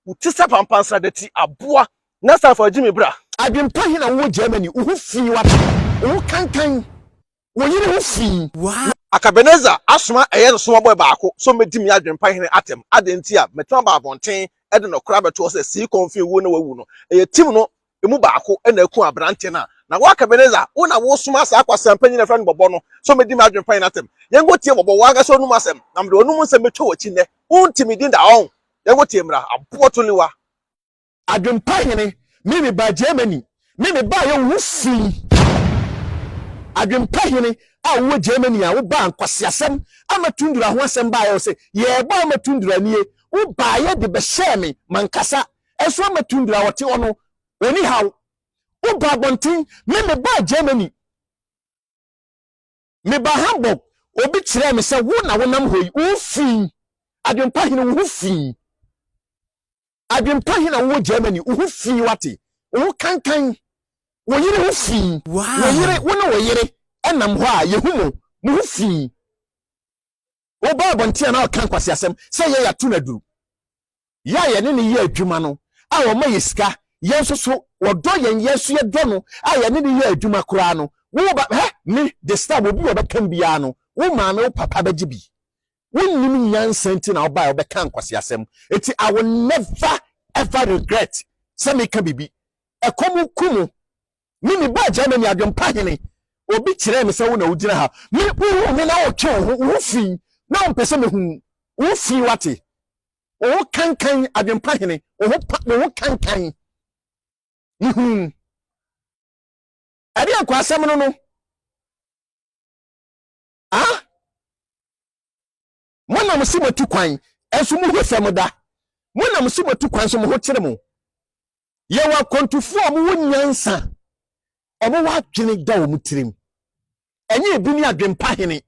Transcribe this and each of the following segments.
utisa pampansa deti aboa na safa Jimmy bra Adwenepahene na wo Germany wo fi wat wo kankan wo yire wo fi Akabeneza asoma eye so boy baako so medi me Adwenepahene atem adenti a metwa ba abonten e de no kra beto se si konfi wo na wawu no eye tim no emu baako e na aku abrante na wo Akabeneza wo na wo soma sa akwasam panyin na friend Bobo no so medi me Adwenepahene atem yengo tie Bobo wa ga so num asem na mde onum nsem metwa wachi ne untimi din da on yengo tie mra abo toliwa Adwenepahene me ba Germany me ba ye wo fi Adwenepahene a wo Germany a wo ba nkwasiasem amatundura ho asem ba ye se ye ba amatundura nie wo ba ye de be share me mankasa eso amatundura wote ono oni haw wo ba bontin me ba Germany me ba Hamburg obi kire me se wo na wonam hoyi wo fi Adwenepahene wo fi Adwenepahene wo Germany wo fi wate wo kankan wo yire wo fi wo yire wo na wo yire enam ho a yehumo mo fi wo ba bontia na kan kwasiasem se ye yatu na duru ya ye ne ye adwuma no a wo ma yesika ye nso so wodo ye yesu ye do no a ye ne ye adwuma kura no wo ba me the star obi wo be kan bia no wo ma me wo papa beji bi wo nim nyansenti na wo ba wo be kan kwasiasem eti I will never ever regret se me ka bibi ekomu kumu me ba Germany Adwenepahene obi kire me se wo na ugina ha me na wo twe wo fi na wo pese me hu wo fi wate wo kankan Adwenepahene wo kankan ade akwa asem no mona mo simo tu kwan enso mu hwefem da mona mo simo tu kwan so mo ho kire mo ye wa kontufu mo wonyansa omo wa twene da wo mutirim enye ebi ni Adwenepahene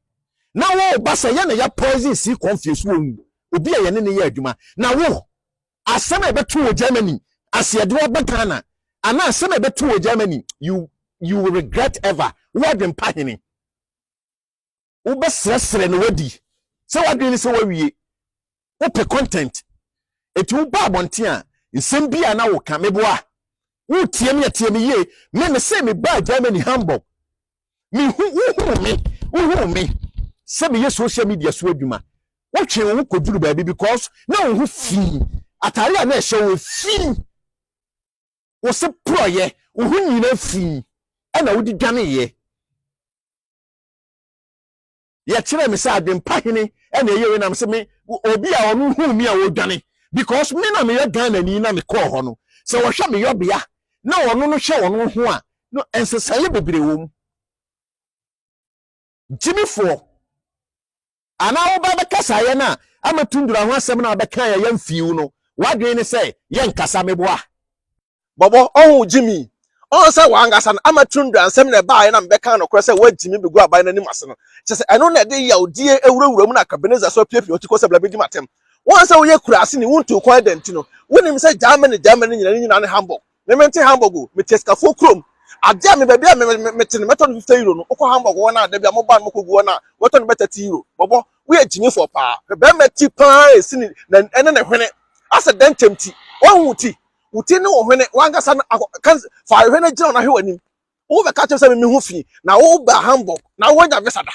na wo basa ye na ya poison si confuse wo obi ye ne ye adwuma na wo asem ebetu wo Germany asiede wo bekana ana asem ebetu wo Germany you will regret ever wo Adwenepahene wo besresre no wadi se wadwene se wawie wo pe content etu ba abonte a nsem bia na wo ka meboa wo tiem ye me se me ba Germany Hamburg me hu me se me ye social media so adwuma wo twe wo koduru ba bi because na wo hu fi atare a na ehye wo fi wo se proye wo hu nyina fi na wo di dwane ye kire me se Adwenepahene na ye we na me se me obi a onu hu mi a wo dwane because me na me ye Ghana ni na me call ho no se wo hwe me yobia na onu no hwe onu ho a no ensesaye bebre wo Jimmy for ana wo ba bekasa ye na amatundura ho asem na beka ye yamfiu no wadwe ne se ye nkasa meboa Bobo ohun Jimmy on say wangasa na amatundura ansem na ba ye na mbeka no kro say wa Jimmy begu aban na nim ase no che say eno na de ya odie ewurawura mu na Akabeneza so piepie otiko se bla bedi matem won say wo ye kura ase ni wontu kwa denti no wonim say Germany nyina ne Hamburg ne mente Hamburg me teska fo krom ade a me ba bia me tene meton 50 euro no okọ Hamburg wona ade bia mo ban mo kogu wona weton beta 30 euro Bobo we Jimmy for pa be meti pa esi ni na ene ne hwene asa dentem ti won wuti ne wo hwene wangasa kan fa hwene gina na hwewanim wo be ka che se me hu fi na wo ba Hamburg na wo nya visa da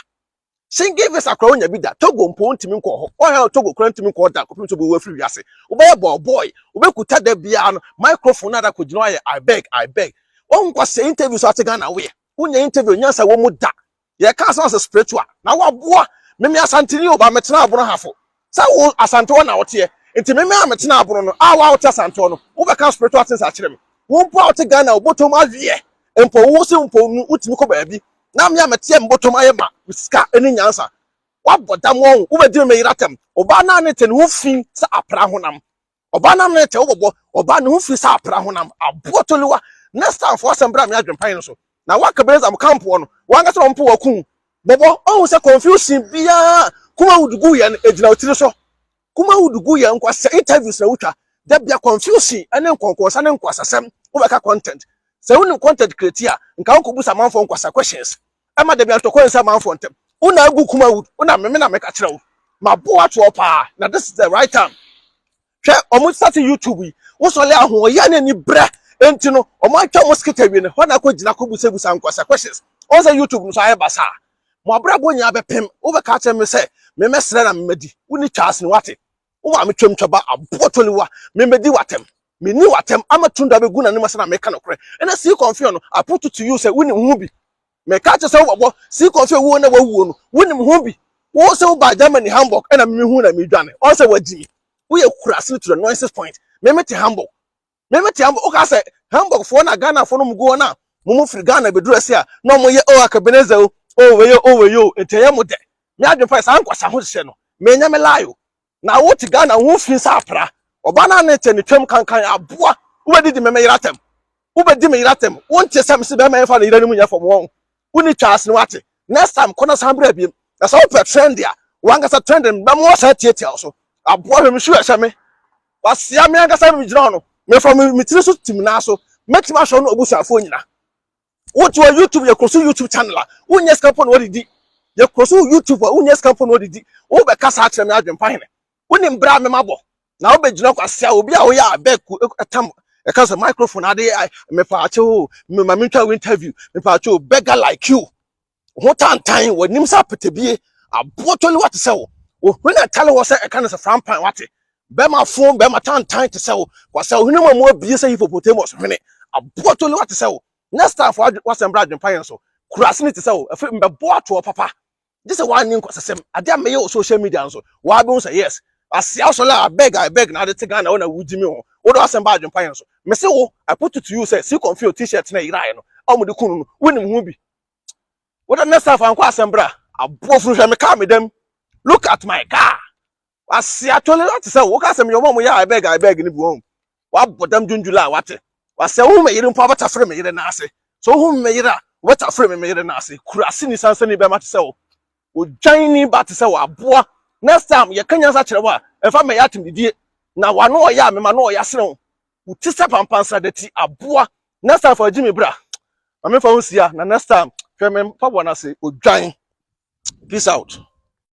single visa kro nya bi da Togo mpo ntimi nkọ ho o ha Togo kro ntimi nkọ da kopim so be wo afiri wiase wo be boy wo be kuta da bia no microphone na da ko gina I beg won kwa say interview so ate Ghana we unya interview nyansa wo mu da ye ka so spiritual na wo aboa me asantini oba metena abono hafo sa wo asante wo na wote enti me ametena abono no a wa wote asante no wo be ka spiritual things a kire me wo mpo wote Ghana obotom awie empo wo se mpo nu utimi ko baabi na me amete mbotom ayema sika eni nyansa wa bodam wo wo be di me yiratem oba na ne ten wo fi sa apra honam oba na ne te wo bobo oba ne wo fi sa apra honam abotoliwa next time for sembra me Adwenepahene so na wa Akabeneza am camp no wanga so mpo waku Bobo ohun se confusion bia kuma wudugu ye ejina otiri so kuma wudugu ye nkwasa interviews na wutwa da bia confusion ene nkonkonsa ne nkwasasem wo beka content se woni content creator nka wo kubusa manfo nkwasa questions ama da bia to kwensa manfo ntem una agu kuma wud una me na me ka kire wo ma bo ato opa na this is the right time hwɛ ɔmo start YouTube yi wo so le aho ya na ni bra enti no ɔmo atwa mo skita wi ne ho na ko gina ko busa nkwasa questions on say YouTube no so aye basa mo abrabo nya bepem wo be ka che me say me mesre na memadi woni twaase ne wate wo ma me twam twaba abotoliwa memedi watem me ni watem amatunda be gu na ne masana me ka no kore ena see confuse no I put it to you say woni hu bi me ka che say wo see confuse wo na wawu no woni hu bi wo say wo ba Germany Hamburg ena me hu na me dwane on say wagi we kurase to the nonsense point me mete Hamburg o ka say Hamburg for na Ghana for no mgo na mo free Ghana be duro say a no mo ye o akabeneza o we yo eteye mo de me adwen sa nkwasa ho hye no me nya me layo na wo ti Ghana wo fi sa apra oba na na te ne twam kankan aboa wo be di me yiratem wo nte sam se be me fa na yira ni mu nya fom won wo ni twaase ne wate next time kono sam bra biem na so pe trend ya wangasa trend ba mo sa tietia so aboa me hwe hye me kwasiá me angasa me gina no me from me tiri so tim na so metima hwe no obusuafo nyina what your YouTube your cross YouTube channel unya scampo no didi your cross YouTube unya scampo no didi wo be kasa akere me Adwenepahene woni mbra me mabo na wo be gina kwasiá obi a wo ya abeg etam e kasa microphone ade me pa ache ho me ma mentwa interview me pa ache beggar like you ho tantan wonim sa petebie abotoli what say wo na tale wo say e kana sa frampan wate be ma phone be ma tantan te say wo kwasiá hunu ma mo abie say hippopotamus hwene abotoli what say wo next time for wasembra Adwenepahene so kurase ni te say wo afi mbebo ato papa this is one name kwasesem ade am ye social media so wa be say yes asiá so la abeg na de te Ghana na wujimi ho wo do wasembra Adwenepahene so me say wo I put it to you say see confuse t-shirt na irae no omude kunu no wonim hu bi wo the next time for wasembra abofru hwe me car me dem look at my car asiá tole that say wo ka sem yo mom ya abeg ni bu hom wa bodam junjula wate wase wo me yire mpa bata frɛ me yire na ase so wo me yire bata frɛ me yire na ase kurase ni sansani be ma te sɛ wo dwan ni ba te sɛ wo aboa next time ye kanya sa kyerɛ wo a ɛfa me ya timdidie na wa no ya me ma no ya sere wo ti sɛ pampansa dati aboa next time for Jimmy bra ma me fa wo sia na next time hwɛ me mpa bo na se odwan peace out.